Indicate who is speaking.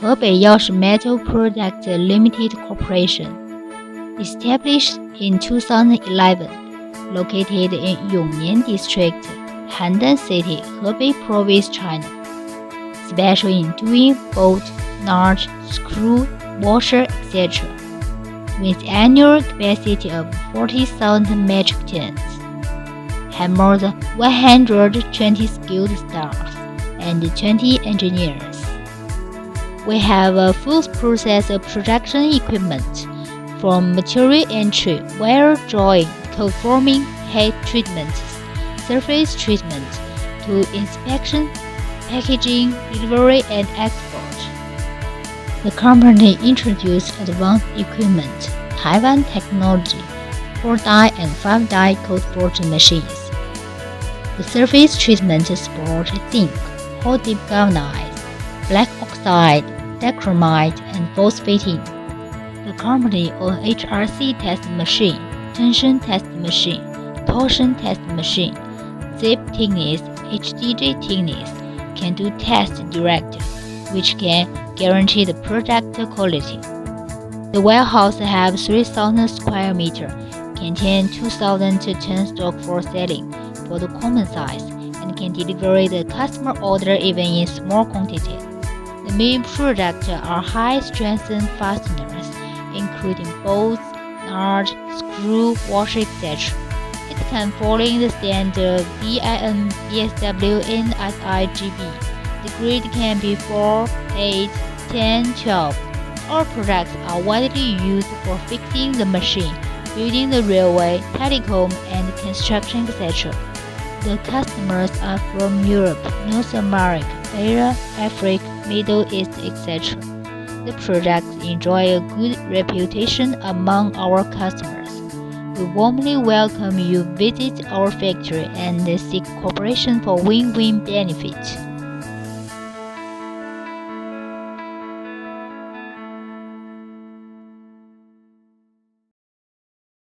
Speaker 1: Hebei Yaoshi Metal Products Limited Corporation, established in 2011, located in Yongnian District, Handan City, Hebei Province, China. Special in doing bolt, nut, screw, washer, etc. With annual capacity of 40,000 metric tons. Have more than 120 skilled staff and 20 engineers. We have a full process of production equipment, from material entry, wire drawing, cold forming, heat treatment, surface treatment, to inspection, packaging, delivery, and export. The company introduced advanced equipment, Taiwan technology, 4-die and 5-die cold forging machines. The surface treatment support zinc, hot dip galvanized, black oxide, dichromite, and phosphating. The company owns HRC test machine, tension test machine, torsion test machine, zip thickness, HDJ thickness, can do test direct, which can guarantee the product quality. The warehouse has 3,000 square meter, contain 2,000 to 10 stock for selling for the common size, and can deliver the customer order even in small quantity. The main products are high-strength fasteners, including bolts, nuts, screw, washer, etc. It can fall in the standard DIN, ESW, and SIGB. The grade can be 4, 8, 10, 12. All products are widely used for fixing the machine, building the railway, telecom, and construction, etc. The customers are from Europe, North America, Asia, Africa, Middle East, etc. The products enjoy a good reputation among our customers. We warmly welcome you visit our factory and seek cooperation for win-win benefit.